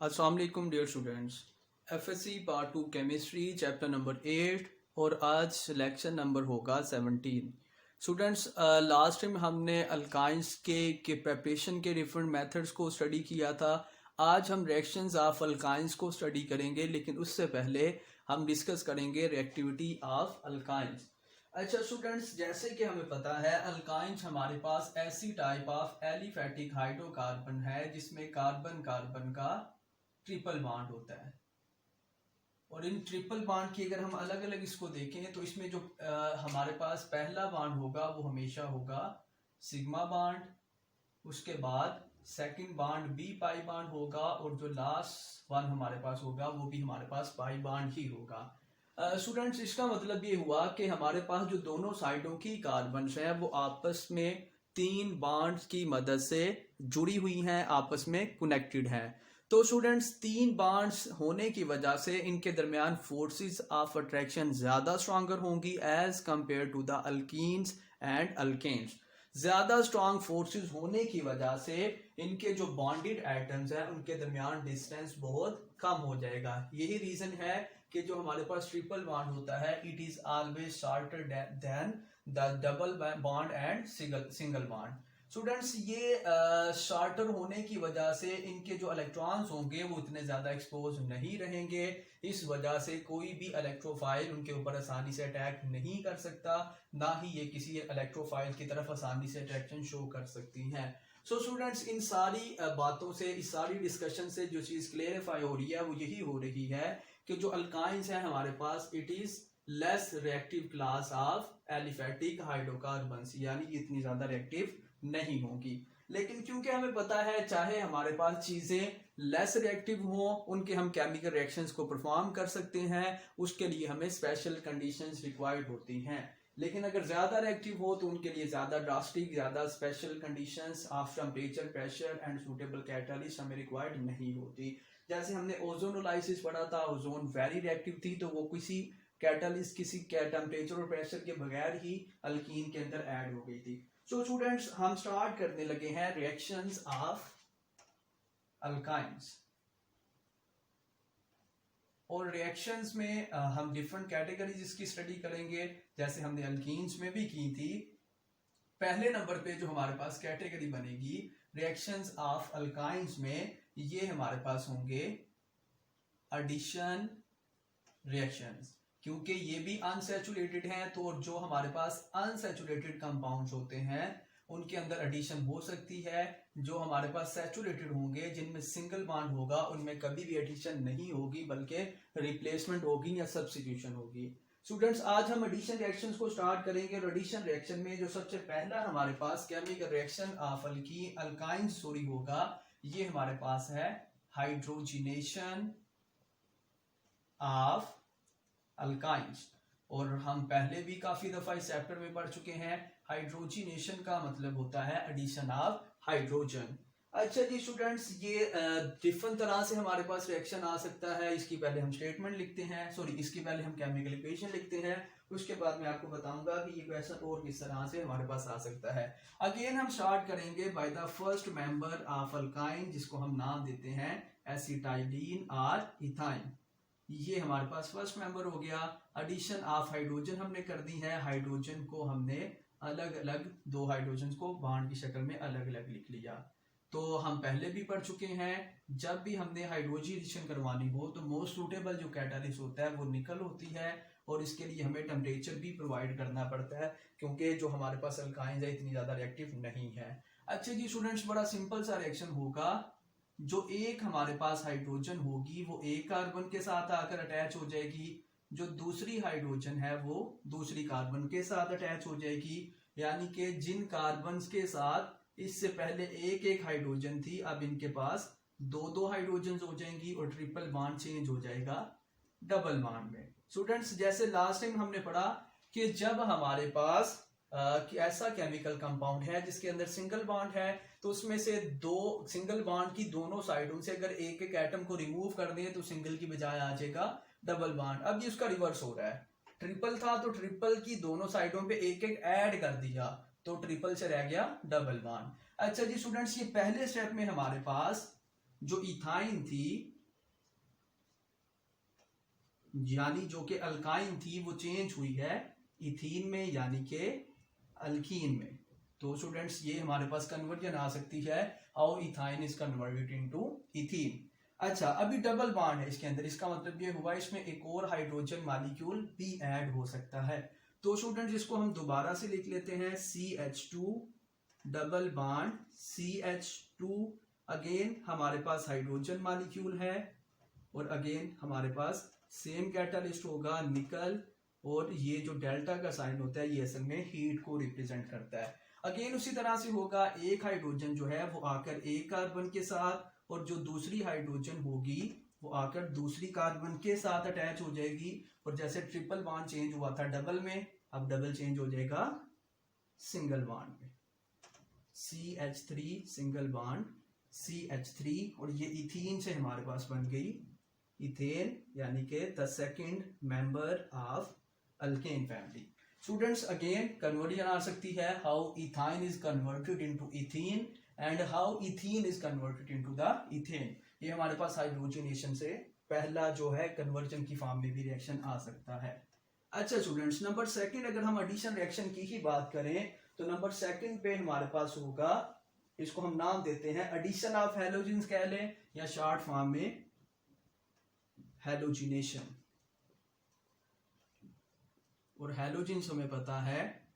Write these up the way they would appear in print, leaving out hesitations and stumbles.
अस्सलाम वालेकुम dear students. FSC part 2 chemistry chapter number 8 और आज सिलेक्शन नंबर होगा 17। स्टूडेंट्स, लास्ट टाइम हमने अल्काइंस के प्रेपरेशन के डिफरेंट मेथड्स को स्टडी किया था। आज हम रिएक्शंस ऑफ अल्काइंस को स्टडी करेंगे, लेकिन उससे पहले हम डिस्कस करेंगे रिएक्टिविटी ऑफ अल्काइंस। अच्छा स्टूडेंट्स, जैसे कि हमें पता है अल्काइंस हमारे पास ऐसी टाइप ऑफ एलिफेटिक हाइड्रोकार्बन है जिसमें कार्बन कार्बन का ट्रिपल बॉन्ड होता है। और इन ट्रिपल बॉन्ड की अगर हम अलग अलग इसको देखें तो इसमें जो हमारे पास पहला बॉन्ड होगा वो हमेशा होगा सिग्मा बॉन्ड, उसके बाद second bond be pi bond होगा, और जो लास्ट वन हमारे पास होगा वो भी हमारे पास पाई बॉन्ड ही होगा। स्टूडेंट्स, इसका मतलब ये हुआ कि हमारे पास जो दोनों साइडों की कार्बन है वो आपस में तीन बॉन्ड्स की मदद से जुड़ी हुई हैं, आपस में कनेक्टेड हैं। तो स्टूडेंट्स, तीन बॉन्ड्स होने की वजह से इनके दरमियान फोर्सेस ऑफ अट्रैक्शन ज़्यादा स्ट्रांगर होंगी as compared to the alkenes and alkanes. ज़्यादा स्ट्रांग फोर्सेस होने की वजह से इनके जो बॉन्डेड एटम्स हैं उनके दरमियान डिस्टेंस बहुत कम हो जाएगा। यही रीज़न है कि जो हमारे पास ट्रिपल बॉन्ड होता है it is always shorter than the double bond and single bond. Students, ये शार्टर होने की वजह से इनके जो इलेक्ट्रॉन्स होंगे वो इतने ज़्यादा एक्सपोज नहीं रहेंगे। इस वजह से कोई भी इलेक्ट्रोफाइल उनके ऊपर आसानी से अटैक नहीं कर सकता, ना ही ये किसी इलेक्ट्रोफाइल की तरफ आसानी से अट्रैक्शन शो कर सकती हैं। सो स्टूडेंट्स, इन सारी बातों से, इस सारी डिस्कशन से जो चीज़ क्लेरिफाई हो रही है वो यही हो रही है कि जो अल्काइंस है हमारे पास it is less reactive class of aliphatic hydrocarbons, यानी ये इतनी ज़्यादा रिएक्टिव नहीं होगी। लेकिन क्योंकि हमें पता है चाहे हमारे पास चीजें लेस रिएक्टिव हो उनके हम केमिकल रिएक्शंस को परफॉर्म कर सकते हैं, उसके लिए हमें स्पेशल कंडीशंस रिक्वायर्ड होती हैं। लेकिन अगर ज्यादा रिएक्टिव हो तो उनके लिए ज्यादा ड्रास्टिक, ज्यादा special conditions of temperature, pressure and suitable catalyst हमें रिक्वायर्ड नहीं होती। जैसे हमने ओजोनोलाइसिस पढ़ा था, ओजोन वेरी रिएक्टिव थी तो वो किसी कैटालिस्ट, किसी टेम्परेचर और प्रेशर के बगैर ही अल्कीन के अंदर ऐड हो गई थी। सो स्टूडेंट्स, हम स्टार्ट करने लगे हैं रिएक्शंस ऑफ अल्काइंस। और रिएक्शंस में हम डिफरेंट कैटेगरीज इसकी स्टडी करेंगे, जैसे हमने अल्कीन्स में भी की थी। पहले नंबर पे जो हमारे पास कैटेगरी बनेगी रिएक्शंस ऑफ अल्काइंस में, ये हमारे पास होंगे एडिशन रिएक्शंस, क्योंकि ये भी अनसैचुरेटेड हैं। तो जो हमारे पास अनसैचुरेटेड कंपाउंड्स होते हैं उनके अंदर एडिशन हो सकती है। जो हमारे पास सैचुरेटेड होंगे, जिनमें सिंगल बॉन्ड होगा, उनमें कभी भी एडिशन नहीं होगी, बल्कि रिप्लेसमेंट होगी या सब्स्टिट्यूशन होगी। स्टूडेंट्स, आज हम एडिशन रिएक्शंस को स्टार्ट करेंगे। और एडिशन रिएक्शन में जो सबसे पहला हमारे पास केमिकल रिएक्शन ऑफ अल्काइंस होगा, ये हमारे पास है हाइड्रोजिनेशन ऑफ अल्काइंस। और हम पहले भी काफी दफा इस चैप्टर में पढ़ चुके हैं, हाइड्रोजिनेशन का मतलब होता है एडिशन ऑफ हाइड्रोजन। अच्छा जी स्टूडेंट्स, ये डिफरेंट तरह से हमारे पास रिएक्शन आ सकता है। इसकी पहले हम स्टेटमेंट लिखते हैं, इसकी पहले हम केमिकल इक्वेशन लिखते हैं, उसके बाद मैं आपको बताऊंगा कि ये क्वेश्चन और किस तरह से हमारे पास आ सकता है। अगेन हम स्टार्ट करेंगे by the first member of alkyne, जिसको हम नाम देते हैं एसिटाइलीन और इथाइन। ये हमारे पास फर्स्ट मेंबर हो गया। एडिशन ऑफ हाइड्रोजन हमने कर दी है, हाइड्रोजन को हमने अलग अलग, दो हाइड्रोजन को बॉन्ड की शक्ल में अलग अलग लिख लिया। तो हम पहले भी पढ़ चुके हैं, जब भी हमने हाइड्रोजिनेशन करवानी हो तो मोस्ट सूटेबल जो कैटालिस्ट होता है वो निकल होती है, और इसके लिए हमें टेम्परेचर भी प्रोवाइड करना पड़ता है, क्योंकि जो हमारे पास अल्काइंस है इतनी ज्यादा रिएक्टिव नहीं है। अच्छा जी स्टूडेंट्स, बड़ा सिंपल सा रिएक्शन होगा। जो एक हमारे पास हाइड्रोजन होगी वो एक कार्बन के साथ आकर अटैच हो जाएगी, जो दूसरी हाइड्रोजन है वो दूसरी कार्बन के साथ अटैच हो जाएगी। यानी कि जिन कार्बन के साथ इससे पहले एक एक हाइड्रोजन थी, अब इनके पास दो दो हाइड्रोजन हो जाएंगी और ट्रिपल बॉन्ड चेंज हो जाएगा डबल बॉन्ड में। स्टूडेंट्स, जैसे लास्ट टाइम हमने पढ़ा कि जब हमारे पास ऐसा केमिकल कंपाउंड है जिसके अंदर सिंगल बॉन्ड है, तो उसमें से दो सिंगल बॉन्ड की दोनों साइडों से अगर एक एक एटम को रिमूव कर दें तो सिंगल की बजाय आ जाएगा डबल बॉन्ड। अब ये उसका रिवर्स हो रहा है, ट्रिपल था तो ट्रिपल की दोनों साइडों पे एक एक ऐड कर दिया तो ट्रिपल से रह गया डबल बॉन्ड। अच्छा जी स्टूडेंट्स, ये पहले स्टेप में हमारे पास जो इथाइन थी, यानी जो कि अल्काइन थी, वो चेंज हुई है इथीन में, यानी कि अल्कीन में। तो स्टूडेंट्स ये हमारे पास कन्वर्जन आ सकती है, how ethyne is converted into ethene. अच्छा, अभी डबल बॉन्ड है इसके अंदर, इसका मतलब ये हुआ इसमें एक और हाइड्रोजन मॉलिक्यूल भी ऐड हो सकता है। तो स्टूडेंट्स इसको हम दोबारा से लिख लेते हैं, CH2 double bond CH2, again हमारे पास हाइड्रोजन मॉलिक्यूल है, और अगेन हमारे पास सेम कैटालिस्ट होगा निकल, और ये जो डेल्टा का साइन होता है ये असल में हीट को रिप्रेजेंट करता है। अगेन उसी तरह से होगा, एक हाइड्रोजन जो है वो आकर एक कार्बन के साथ, और जो दूसरी हाइड्रोजन होगी वो आकर दूसरी कार्बन के साथ अटैच हो जाएगी, और जैसे ट्रिपल बॉन्ड चेंज हुआ था डबल में, अब डबल चेंज हो जाएगा सिंगल बॉन्ड में, CH3 सिंगल बॉन्ड CH3, और ये इथीन से हमारे पास बन गई इथेन, यानी कि the second member of alkane family. Students again conversion आ सकती है, how ethyne is converted into ethene and how ethene is converted into the ethane. ये हमारे पास हाइड्रोजनेशन से पहला जो है कन्वर्जन की फॉर्म में भी रिएक्शन आ सकता है। अच्छा स्टूडेंट्स, नंबर सेकंड अगर हम एडिशन रिएक्शन की ही बात करें तो नंबर सेकंड पे हमारे पास होगा, इसको हम नाम देते हैं एडिशन ऑफ हैलोजेंस कह लें, या शॉर्ट फॉर्म में हैलोजिनेशन। और हैलोजेंस हमें पता है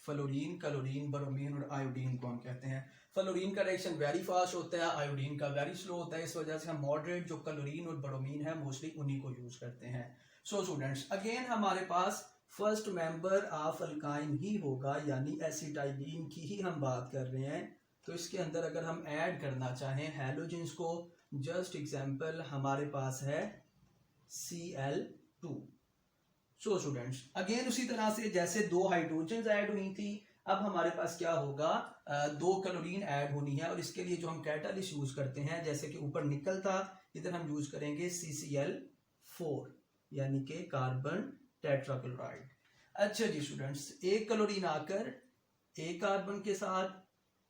फ्लोरीन, क्लोरीन, ब्रोमीन और आयोडीन को हम कहते हैं। फ्लोरीन का रिएक्शन वेरी फास्ट होता है, आयोडीन का वेरी स्लो होता है, इस वजह से हम मॉडरेट जो क्लोरीन और ब्रोमीन है मोस्टली उन्हीं को यूज करते हैं। सो स्टूडेंट्स अगेन हमारे पास फर्स्ट मेंबर ऑफ अल्काइन ही होगा, यानी एसिटाइलीन की ही हम बात कर रहे हैं। तो इसके अंदर अगर हम ऐड करना चाहें हैलोजेंस को, जस्ट एग्जांपल हमारे पास है Cl2। सो स्टूडेंट्स अगेन उसी तरह से जैसे दो हाइड्रोजन ऐड हुई थी, अब हमारे पास क्या होगा, दो क्लोरीन ऐड होनी है, और इसके लिए जो हम कैटालिस्ट यूज करते हैं, जैसे कि ऊपर निकल था, इधर हम यूज करेंगे CCl4, यानी कि कार्बन टेट्राक्लोराइड। अच्छा जी स्टूडेंट्स, एक क्लोरीन आकर एक कार्बन के साथ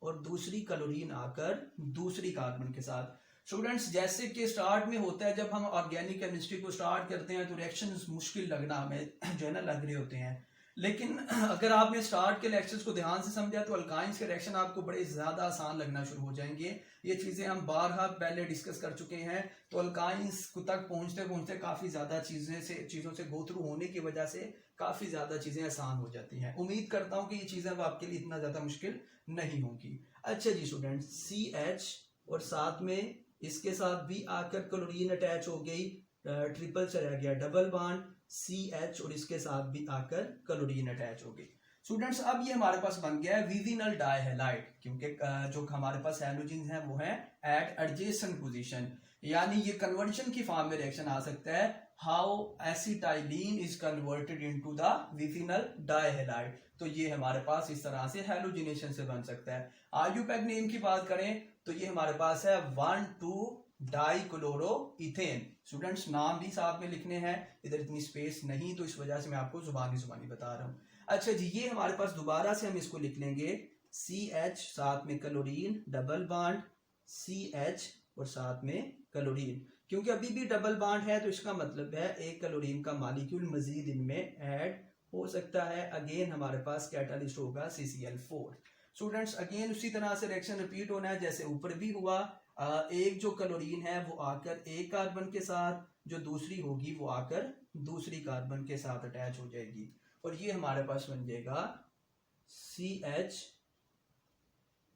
और दूसरी क्लोरीन आकर दूसरी कार्बन के साथ। स्टूडेंट्स जैसे कि स्टार्ट में होता है, जब हम ऑर्गेनिक केमिस्ट्री को स्टार्ट करते हैं तो रिएक्शंस मुश्किल लगना हमें जो है ना लग रहे होते हैं, लेकिन अगर आपने स्टार्ट के लेक्चर्स को ध्यान से समझा तो अल्काइंस के रिएक्शन आपको बड़े ज्यादा आसान लगना शुरू हो जाएंगे। ये चीजें हम बारहा पहले डिस्कस कर चुके हैं। तो अल्काइंस तक पहुंचते पहुंचते काफी ज्यादा चीजों से गो थ्रू होने की वजह से काफी ज्यादा चीजें आसान हो जाती हैं। उम्मीद करता हूं कि ये चीजें अब आपके लिए इतना ज्यादा मुश्किल नहीं होगी। अच्छा जी स्टूडेंट, CH और साथ में इसके साथ भी आकर क्लोरीन अटैच हो गई, ट्रिपल से रह गया डबल बॉन्ड CH, और इसके साथ भी आकर क्लोरीन अटैच हो गई। स्टूडेंट्स अब ये हमारे पास बन गया है विविनल डाइहैलाइड, क्योंकि जो हमारे पास हैलोजेंस हैं वो है एट एडजेसेंट पोजीशन, यानी ये कन्वर्जन की फॉर्म में रिएक्शन आ सकता है, how acetylene is converted into the vicinal dihalide. तो ये हमारे पास इस तरह से हैलोजिनेशन से बन सकता है। आयुपैक नेम की बात करें तो ये हमारे पास है 1,2-डाइक्लोरोइथेन। स्टूडेंट्स नाम भी साथ में लिखने हैं, इधर इतनी स्पेस नहीं, तो इस वजह से मैं आपको जुबानी बता रहा हूँ। अच्छा जी, ये हमारे पास दोबारा से हम इसको लिख लेंगे, CH साथ में क्लोरीन डबल बॉन्ड CH और साथ में क्लोरीन, क्योंकि अभी भी डबल बॉन्ड है तो इसका मतलब है एक क्लोरीन का मॉलिक्यूल मजीद इनमें ऐड हो सकता है। अगेन हमारे पास कैटालिस्ट होगा CCl4। स्टूडेंट्स अगेन उसी तरह से रिएक्शन रिपीट होना है जैसे ऊपर भी हुआ। एक जो क्लोरीन है वो आकर एक कार्बन के साथ, जो दूसरी होगी वो आकर दूसरी कार्बन के साथ अटैच हो जाएगी, और ये हमारे पास बन जाएगा CH,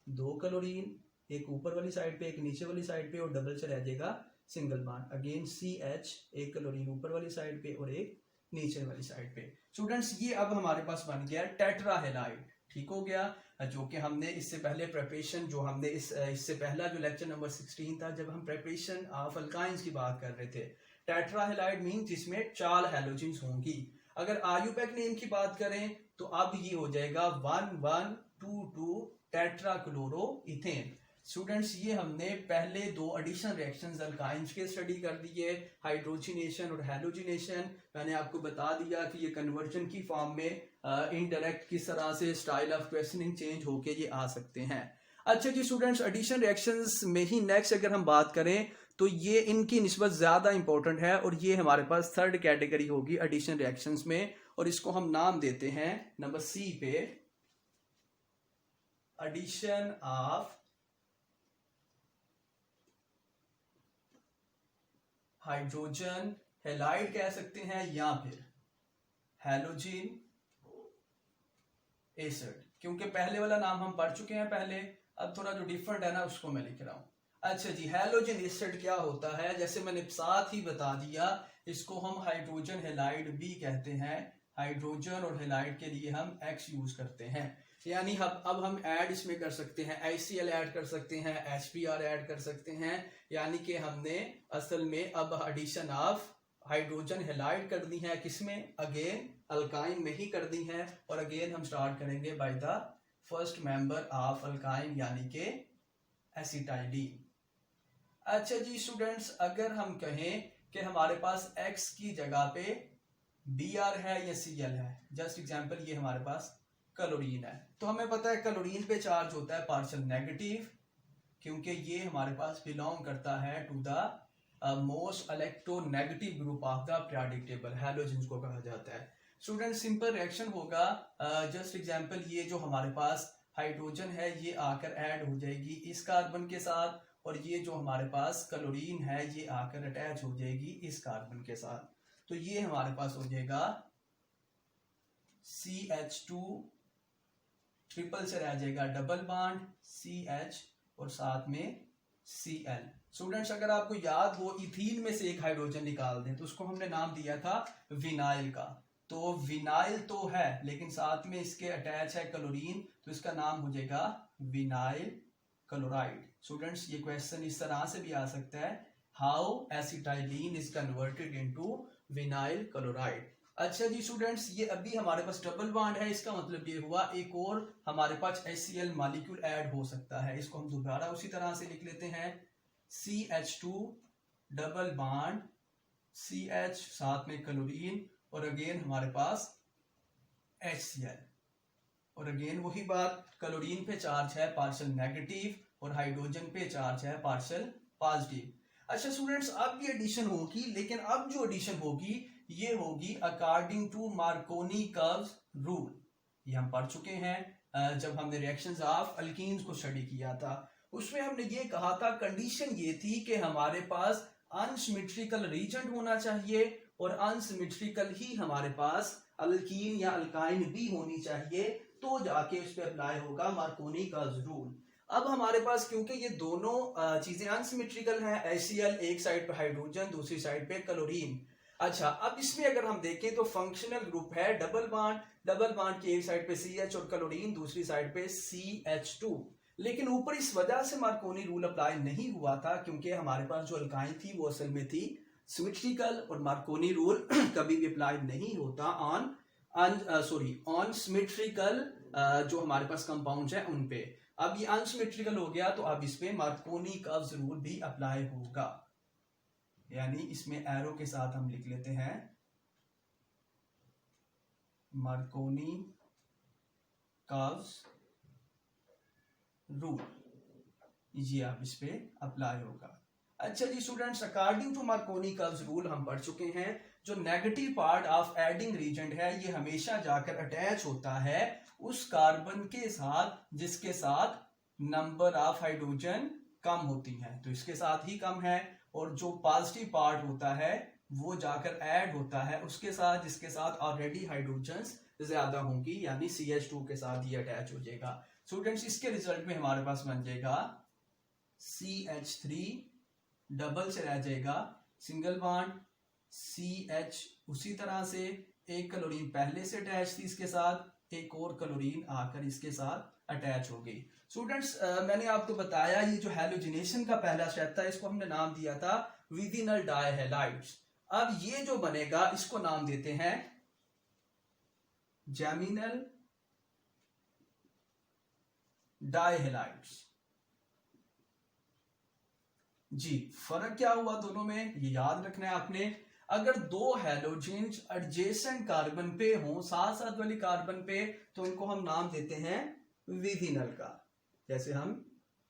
दो क्लोरीन, एक ऊपर वाली साइड पे एक नीचे वाली साइड पे, और डबल से रह जाएगा सिंगल बॉन्ड। अगेन CH, एक क्लोरीन ऊपर वाली साइड पे और एक नीचे वाली साइड पे। स्टूडेंट्स ये अब हमारे पास बन गया टेट्राहेलाइड, ठीक हो गया, जो कि हमने इससे पहले प्रिपरेशन जो हमने इससे पहला जो लेक्चर नंबर 16 था, जब हम प्रिपरेशन ऑफ अल्काइंस की बात कर रहे थे। टेट्राहेलाइड मीन जिसमें 4 हैलोजेंस होंगी। अगर आयुपैक नेम की बात करें तो अब ये हो जाएगा 1,1,2,2 टेट्राक्लोरोइथेन। स्टूडेंट्स ये हमने पहले दो एडिशन रिएक्शंस अल्काइंस के स्टडी कर दिए, हाइड्रोजिनेशन और हैलोजिनेशन। मैंने आपको बता दिया कि ये कन्वर्जन की फॉर्म में इनडायरेक्ट किस तरह से स्टाइल ऑफ क्वेश्चनिंग चेंज होके ये आ सकते हैं। अच्छा जी स्टूडेंट्स, एडिशन रिएक्शंस में ही नेक्स्ट अगर हम बात करें तो ये इनकी निस्बत ज़्यादा इंपॉर्टेंट है और ये हमारे पास थर्ड कैटेगरी होगी एडिशन रिएक्शंस में, और इसको हम नाम देते हैं नंबर सी पे, एडिशन ऑफ हाइड्रोजन हैलाइड कह सकते हैं या फिर हैलोजन एसिड, क्योंकि पहले वाला नाम हम पढ़ चुके हैं पहले, अब थोड़ा जो डिफरेंट है ना उसको मैं लिख रहा हूं। अच्छा जी, हैलोजन एसिड क्या होता है, जैसे मैंने साथ ही बता दिया, इसको हम हाइड्रोजन हैलाइड भी कहते हैं। हाइड्रोजन और हैलाइड के लिए हम X यूज करते हैं, यानी अब हम ऐड इसमें कर सकते हैं, HCl ऐड कर सकते हैं, HBr ऐड कर सकते हैं, यानी कि हमने असल में अब एडिशन ऑफ हाइड्रोजन हैलाइड कर दी है, किसमें, अगेन अल्काइन में ही कर दी है, और अगेन हम स्टार्ट करेंगे by the first member of alkyne यानी कि एसिटाइडीन। अच्छा जी स्टूडेंट्स, अगर हम कहें कि हमारे पास X की जगह पे Br है या Cl है, जस्ट एग्जांपल ये हमारे पास क्लोरीन है, तो हमें पता है क्लोरीन पे चार्ज होता है पार्शियल नेगेटिव, क्योंकि ये हमारे पास बिलोंग करता है to the most electronegative group of the periodic table, halogen को कहा जाता है। स्टूडेंट सिंपल रिएक्शन होगा, जस्ट एग्जांपल ये जो हमारे पास हाइड्रोजन है ये आकर ऐड हो जाएगी इस कार्बन के साथ, और ये जो हमारे पास क्लोरीन है ये आकर अटैच हो जाएगी इस कार्बन के साथ, तो ये हमारे पास हो जाएगा CH2, ट्रिपल से रह जाएगा डबल बॉन्ड CH और साथ में Cl। स्टूडेंट्स अगर आपको याद हो, इथीन में से एक हाइड्रोजन निकाल दें तो उसको हमने नाम दिया था विनाइल का, तो विनाइल तो है लेकिन साथ में इसके अटैच है क्लोरीन, तो इसका नाम हो जाएगा विनाइल क्लोराइड। स्टूडेंट्स ये क्वेश्चन इस तरह से भी आ सकता है, how acetylene is converted into vinyl chloride. अच्छा जी स्टूडेंट्स, ये अभी हमारे पास डबल बॉन्ड है, इसका मतलब ये हुआ एक और हमारे पास HCl मॉलिक्यूल ऐड हो सकता है, इसको हम दोबारा उसी तरह से लिख लेते हैं, CH2 डबल बॉन्ड CH साथ में क्लोरीन, और अगेन हमारे पास HCl, और अगेन वही बात, क्लोरीन पे चार्ज है पार्शियल नेगेटिव और हाइड्रोजन पे चार्ज है पार्शियल पॉजिटिव। अच्छा स्टूडेंट्स, अब भी एडिशन होगी, लेकिन अब जो एडिशन होगी ये होगी according to Markovnikov's rule, ये हम पढ़ चुके हैं जब हमने रिएक्शंस ऑफ अल्कीन्स को स्टडी किया था, उसमें हमने ये कहा था कंडीशन ये थी कि हमारे पास अनसिमेट्रिकल रीजेंट होना चाहिए और अनसिमेट्रिकल ही हमारे पास अल्कीन या अल्काइन भी होनी चाहिए, तो जाके उस पर अप्लाई होगा मार्कोनी कर्व्स रूल। अब हमारे पास क्योंकि ये दोनों चीजें अनसिमेट्रिकल हैं, HCl एक साइड पे हाइड्रोजन दूसरी साइड पे क्लोरीन। अच्छा, अब इसमें अगर हम देखें तो फंक्शनल ग्रुप है डबल बॉन्ड की एक साइड पे CH और क्लोरीन दूसरी साइड पे CH2, लेकिन ऊपर इस वजह से मार्कोनी रूल अप्लाई नहीं हुआ था क्योंकि हमारे पास जो अल्काइन थी वो असल में थी सिमेट्रिकल, और मार्कोनी रूल कभी भी अप्लाई नहीं होता ऑन सिमेट्रिकल जो हमारे पास कंपाउंड्स हैं उन पे। अब ये अनसिमेट्रिकल हो गया तो अब इस पे मार्कोनी कर्व्स रूल भी अप्लाई होगा, यानी इसमें एरो के साथ हम लिख लेते हैं मार्कोनी कर्व्स रूल, ये अब इस पे अप्लाई होगा। अच्छा जी students, according to Markovnikov's rule हम पढ़ चुके हैं, जो negative part of adding reagent है ये हमेशा जाकर अटैच होता है उस कार्बन के साथ जिसके साथ नंबर ऑफ हाइड्रोजन कम होती है, तो इसके साथ ही कम है, और जो पॉजिटिव पार्ट होता है वो जाकर ऐड होता है उसके साथ जिसके साथ ऑलरेडी हाइड्रोजन्स ज्यादा होंगी, यानी CH2 के साथ ही अटैच हो जाएगा। स्टूडेंट्स इसके रिजल्ट में हमारे पास बन जाएगा CH3 डबल से रह जाएगा सिंगल बॉन्ड CH, उसी तरह से एक क्लोरीन पहले से अटैच थी इसके साथ, एक और क्लोरीन आकर इसके साथ अटैच हो गई। स्टूडेंट्स मैंने आपको बताया ये जो हैलोजिनेशन का पहला स्टेप था इसको हमने नाम दिया था विदिनल डायहैलाइड्स। अब ये जो बनेगा इसको नाम देते हैं जैमिनल डायहैलाइड्स। जी, फर्क क्या हुआ दोनों में ये याद रखना है आपने। अगर दो हैलोजेन्स एडजेसेंट कार्बन पे हों, साथ साथ वाली कार्बन पे, तो इनको हम नाम देते हैं विदिनल का, जैसे हम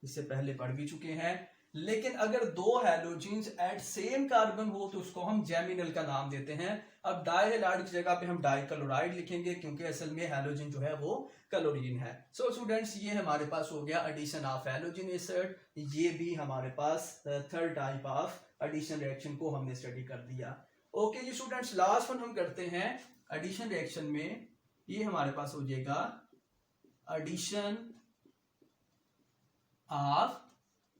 इससे पहले पढ़ भी चुके हैं। लेकिन अगर दो हैलोजेंस एट सेम कार्बन हो तो उसको हम जेमिनल का नाम देते हैं। अब डाइहैलाइड की जगह पे हम डाइक्लोराइड लिखेंगे क्योंकि असल में हैलोजन जो है वो क्लोरीन है। सो स्टूडेंट्स, ये हमारे पास हो गया एडिशन ऑफ हैलोजन एसिड। ये भी हमारे पास third type of addition reaction को हमने स्टडी कर दिया। ओके जी स्टूडेंट्स, लास्ट वन हम करते हैं एडिशन रिएक्शन में। ये हमारे पास हो जाएगा addition of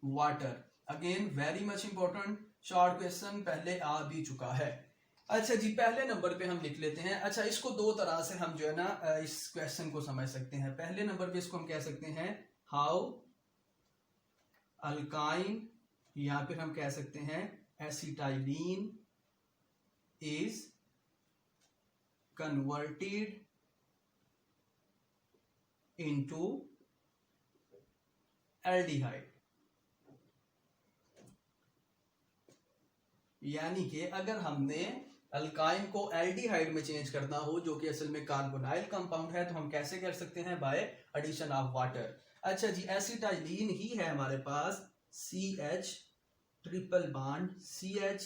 water. Again very much important short question, पहले आ भी चुका है। अच्छा जी, पहले नंबर पे हम लिख लेते हैं। अच्छा, इसको दो तरह से हम जो है ना इस क्वेश्चन को समझ सकते हैं। पहले नंबर पे इसको हम कह सकते हैं हाउ अल्काइन, या फिर हम कह सकते हैं एसिटाइलीन इज कन्वर्टेड इनटू एल्डिहाइड। यानी कि अगर हमने अल्काइन को एल्डिहाइड में चेंज करना हो, जो कि असल में कार्बोनाइल कंपाउंड है, तो हम कैसे कर सकते हैं? By addition of water. अच्छा जी, एसिटाइलीन ही है हमारे पास CH ट्रिपल बॉन्ड CH,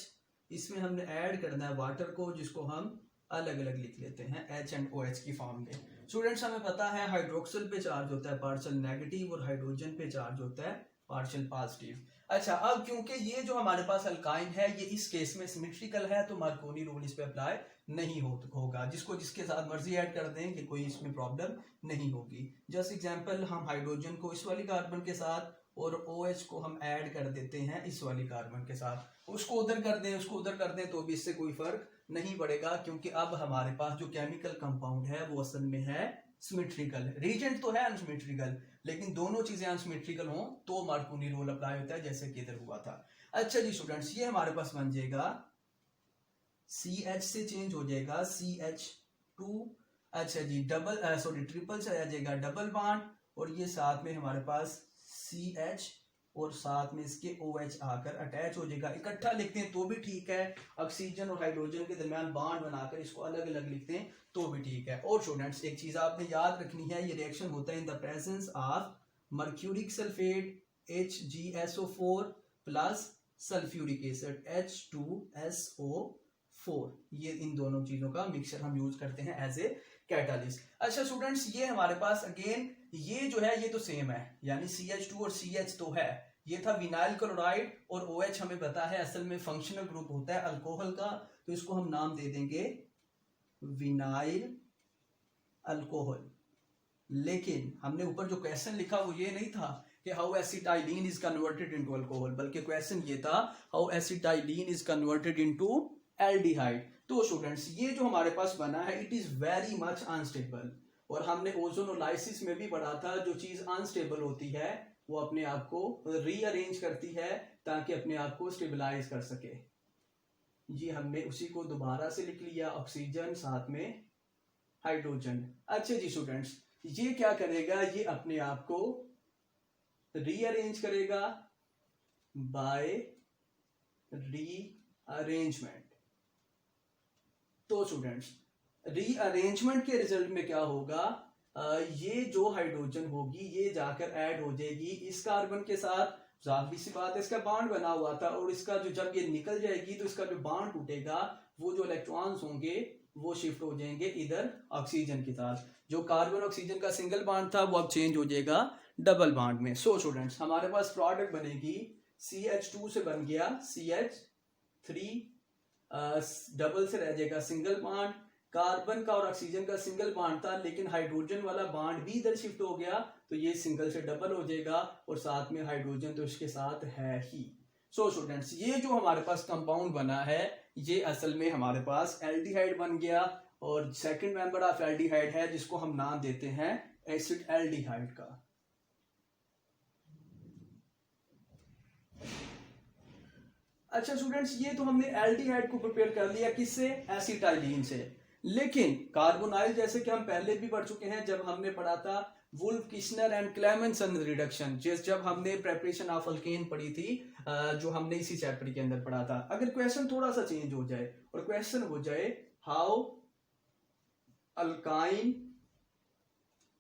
इसमें हमने ऐड करना है वाटर को, जिसको हम अलग अलग लिख लेते हैं H एंड OH की फॉर्म में। स्टूडेंट्स, हमें पता है हाइड्रोक्सिल पे चार्ज होता है पार्शियल नेगेटिव और हाइड्रोजन पे चार्ज होता है पार्शियल पॉजिटिव। अच्छा, अब क्योंकि ये जो हमारे पास अल्काइन है ये इस केस में सिमेट्रिकल है, तो मार्कोनी रूल इस पे अप्लाई नहीं होगा। जिसको जिसके साथ मर्जी ऐड कर दें कि कोई इसमें प्रॉब्लम नहीं होगी। जस्ट एग्जांपल, हम हाइड्रोजन को इस वाली कार्बन के साथ और OH को हम ऐड कर देते हैं इस वाली कार्बन के साथ, उसको उधर कर दें उसको उधर कर दें तो भी इससे कोई फर्क नहीं पड़ेगा, क्योंकि अब हमारे पास जो केमिकल कंपाउंड है वो असल में है सिमेट्रिकल। रीजेंट तो है अनसिमेट्रिकल, लेकिन दोनों चीजें अनसिमेट्रिकल हों तो मार्कोनी रूल अप्लाई होता है, जैसे कि इधर हुआ था। अच्छा जी स्टूडेंट्स, ये हमारे पास बन जाएगा CH से चेंज हो जाएगा CH2। अच्छा जी, ट्रिपल से आ जाएगा डबल बॉन्ड, और ये साथ में हमारे पास CH और साथ में इसके OH आकर अटैच हो जाएगा। इकट्ठा लिखते हैं तो भी ठीक है, ऑक्सीजन और हाइड्रोजन के दरमियान बॉन्ड बनाकर इसको अलग अलग लिखते हैं तो भी ठीक है। और स्टूडेंट्स, एक चीज आपने याद रखनी है, ये रिएक्शन होता है in the presence of mercuric sulphate HgSO4 plus sulphuric acid H2SO4। ये इन दोनों चीजों का मिक्सचर हम यूज करते हैं एज ए कैटालिस्ट। अच्छा स्टूडेंट्स, ये हमारे पास अगेन ये जो है ये तो सेम है, यानी CH2 और CH तो है। ये था विनाइल क्लोराइड, और OH हमें पता है असल में फंक्शनल ग्रुप होता है अल्कोहल का, तो इसको हम नाम दे देंगे विनाइल अल्कोहल। लेकिन हमने ऊपर जो क्वेश्चन लिखा वो ये नहीं था कि how acetylene is converted into alcohol, बल्कि क्वेश्चन ये था how acetylene is converted into aldehyde. तो स्टूडेंट्स, ये जो हमारे पास बना है it is very much unstable, और हमने ओजोनोलाइसिस में भी पढ़ा था जो चीज अनस्टेबल होती है वो अपने आप को रीअरेंज करती है ताकि अपने आप को स्टेबलाइज कर सके। ये हमने उसी को दोबारा से लिख लिया, ऑक्सीजन साथ में हाइड्रोजन। अच्छा जी स्टूडेंट्स, ये क्या करेगा? ये अपने आप को रीअरेंज करेगा बाय रीअरेंजमेंट। तो स्टूडेंट्स, रीअरेंजमेंट के रिजल्ट में क्या होगा? ये जो हाइड्रोजन होगी ये जाकर ऐड हो जाएगी इस कार्बन के साथ। जाहिर सी बात है, इसका बॉन्ड बना हुआ था, और इसका जो जब ये निकल जाएगी तो इसका जो बॉन्ड टूटेगा, वो जो इलेक्ट्रॉन्स होंगे वो शिफ्ट हो जाएंगे इधर ऑक्सीजन के साथ। जो कार्बन ऑक्सीजन का सिंगल बॉन्ड था वो अब चेंज हो जाएगा डबल बॉन्ड में। सो स्टूडेंट्स, हमारे पास प्रोडक्ट बनेगी CH2 से बन गया CH3, डबल से रह जाएगा सिंगल बॉन्ड। कार्बन का और ऑक्सीजन का सिंगल बॉन्ड था, लेकिन हाइड्रोजन वाला बॉन्ड भी इधर शिफ्ट हो गया, तो ये सिंगल से डबल हो जाएगा, और साथ में हाइड्रोजन तो इसके साथ है ही। सो स्टूडेंट्स, ये जो हमारे पास कंपाउंड बना है ये असल में हमारे पास एल्डिहाइड बन गया, और सेकंड मेंबर ऑफ एल्डिहाइड है जिसको हम नाम देते हैं एसिड एल्डिहाइड का। अच्छा स्टूडेंट्स, ये तो हमने एल्डिहाइड को प्रिपेयर कर लिया किससे? एसिटाइलीन से। लेकिन कार्बोनाइल, जैसे कि हम पहले भी पढ़ चुके हैं जब हमने पढ़ा था Wolff Kishner and Clemmensen reduction, जब हमने प्रेपरेशन ऑफ अल्केन पढ़ी थी, जो हमने इसी चैप्टर के अंदर पढ़ा था। अगर क्वेश्चन थोड़ा सा चेंज हो जाए और क्वेश्चन हो जाए हाउ अल्काइन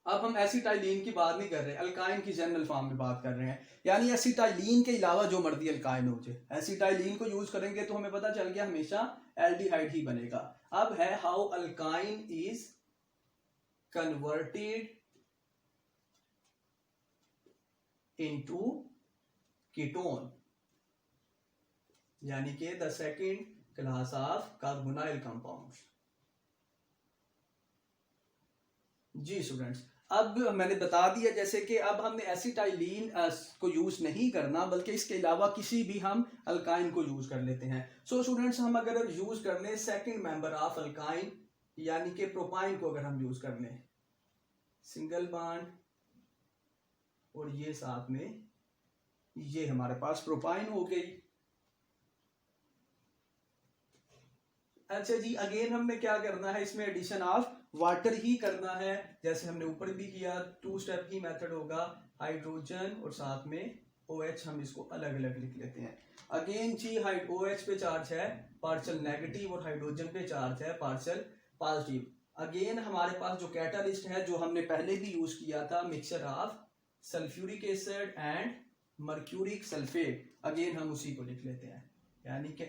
अब हम एसिटाइलिन की बात नहीं कर रहे, अल्काइन की जनरल फॉर्म में बात कर रहे हैं, यानी एसिटाइलिन के अलावा जो मर्जी अल्काइन हो जाए, एसिटाइलिन को यूज करेंगे तो हमें पता चल गया हमेशा एल्डिहाइड ही बनेगा। अब है how alkyne is converted into ketone, यानी कि the second class of carbonyl compounds. जी स्टूडेंट्स, अब मैंने बता दिया जैसे कि अब हमने एसिटाइलिन को यूज नहीं करना, बल्कि इसके अलावा किसी भी हम अल्काइन को यूज कर लेते हैं। सो स्टूडेंट्स, हम अगर यूज कर लें सेकंड मेंबर ऑफ अल्काइन, यानी कि प्रोपाइन को अगर हम यूज कर लें, सिंगल बॉन्ड और ये साथ में ये हमारे पास प्रोपाइन हो गई। अच्छा जी, अगेन हमने क्या करना है, इसमें एडिशन ऑफ वाटर ही करना है, जैसे हमने ऊपर भी किया। 2 स्टेप की मेथड होगा, हाइड्रोजन और साथ में OH, हम इसको अलग अलग लिख लेते हैं। अगेन जी, OH पे चार्ज है पार्शियल नेगेटिव और हाइड्रोजन पे चार्ज है पार्शियल पॉजिटिव। अगेन हमारे पास जो कैटालिस्ट है, जो हमने पहले भी यूज किया था, mixture of sulphuric acid and mercuric sulphate, again हम उसी को लिख लेते हैं, यानी कि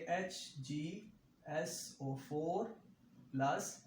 HgSO4 प्लस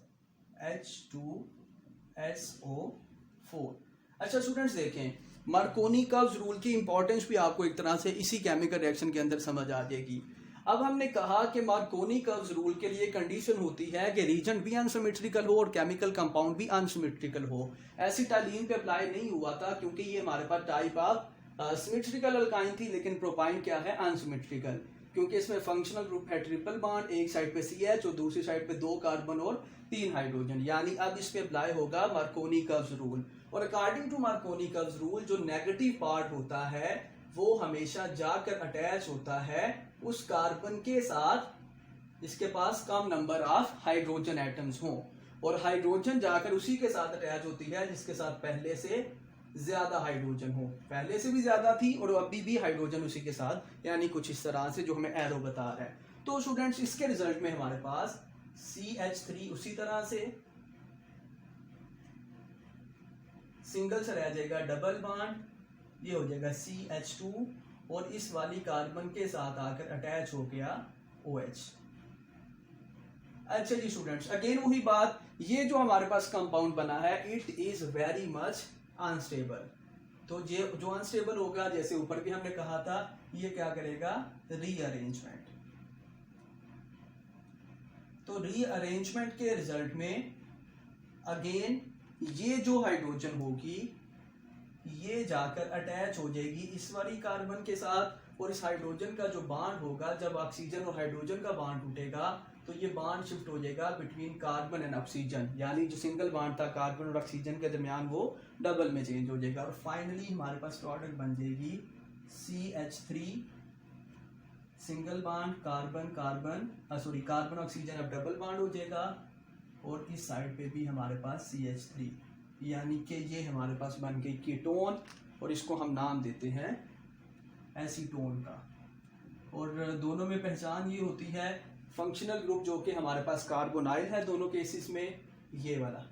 H2SO4। अच्छा स्टूडेंट्स, देखें मार्कोनी कर्व्स रूल की इंपॉर्टेंस भी आपको एक तरह से इसी केमिकल रिएक्शन के अंदर समझ आ जाएगी। अब हमने कहा कि मार्कोनी कर्व्स रूल के लिए कंडीशन होती है कि रीजन भी अनसिमेट्रिकल हो और केमिकल कंपाउंड भी अनसिमेट्रिकल हो। एसिटाइलिन पे अप्लाई नहीं हुआ था क्योंकि ये हमारे पास टाइप ऑफ सिमेट्रिकल अल्काइन थी, लेकिन प्रोपाइन क्या है, अनसिमेट्रिकल, क्योंकि इसमें फंक्शनल ग्रुप है ट्रिपल बॉन्ड, एक साइड पे CH और दूसरी साइड पे 2 कार्बन और 3 हाइड्रोजन, यानी अब इस पे अप्लाई होगा मार्कोनी कर्व्स रूल। और according to Markovnikov's rule, जो नेगेटिव पार्ट होता है वो हमेशा जाकर अटैच होता है उस कार्बन के साथ जिसके पास कम नंबर ऑफ हाइड्रोजन एटम्स हों, और हाइड्रोजन जाकर उसी के साथ अटैच होती है जिसके साथ पहले से ज्यादा हाइड्रोजन हो। पहले से भी ज्यादा थी और अभी भी हाइड्रोजन उसी के साथ, यानी कुछ इस तरह से जो हमें एरो बता रहा है। तो स्टूडेंट्स, इसके रिजल्ट में हमारे पास CH3 उसी तरह से सिंगल से रह जाएगा डबल बॉन्ड, ये हो जाएगा CH2 और इस वाली कार्बन के साथ आकर अटैच हो गया OH। अच्छा जी स्टूडेंट्स, अगेन वही बात, ये जो हमारे पास कंपाउंड बना है it is very much unstable. तो ये जो अनस्टेबल होगा, जैसे ऊपर भी हमने कहा था, ये क्या करेगा, रीअरेंजमेंट। तो रीअरेंजमेंट के रिजल्ट में अगेन ये जो हाइड्रोजन होगी ये जाकर अटैच हो जाएगी इस वाली कार्बन के साथ, और इस हाइड्रोजन का जो बॉन्ड होगा, जब ऑक्सीजन और हाइड्रोजन का बॉन्ड टूटेगा तो ये बॉन्ड शिफ्ट हो जाएगा बिटवीन कार्बन एंड ऑक्सीजन, यानी जो सिंगल बॉन्ड था कार्बन और ऑक्सीजन के दरमियान वो डबल में चेंज हो जाएगा, और फाइनली हमारे पास प्रोडक्ट बन जाएगी CH3 single bond carbon carbon carbon oxygen अब डबल बॉन्ड हो जाएगा, और इस साइड पे भी हमारे पास CH3, यानी कि ये हमारे पास बन गई कीटोन, और इसको हम नाम देते हैं एसीटोन का। और दोनों में पहचान ये होती है, फंक्शनल ग्रुप जो कि हमारे पास कार्बोनाइल है दोनों केसेस में, ये वाला,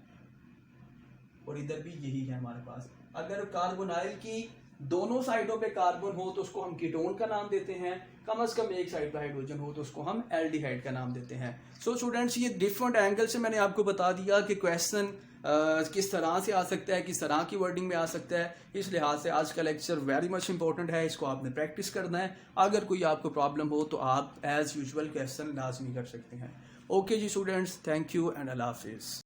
और इधर भी यही है हमारे पास। अगर कार्बोनाइल की दोनों साइडों पे कार्बन हो तो उसको हम कीटोन का नाम देते हैं, कम से कम एक साइड पे हाइड्रोजन हो तो उसको हम एल्डिहाइड का नाम देते हैं। सो स्टूडेंट्स, ये डिफरेंट एंगल से मैंने आपको बता दिया कि क्वेश्चन किस तरह से आ सकता है, किस तरह की वर्डिंग में आ सकता है। इस लिहाज से आज का लेक्चर वेरी मच इंपॉर्टेंट है, इसको आपने प्रैक्टिस करना है। अगर कोई आपको प्रॉब्लम हो तो आप एज यूजुअल क्वेश्चन लाजमी कर सकते हैं। ओके जी स्टूडेंट्स, थैंक यू एंड अल्लाह हाफिज़।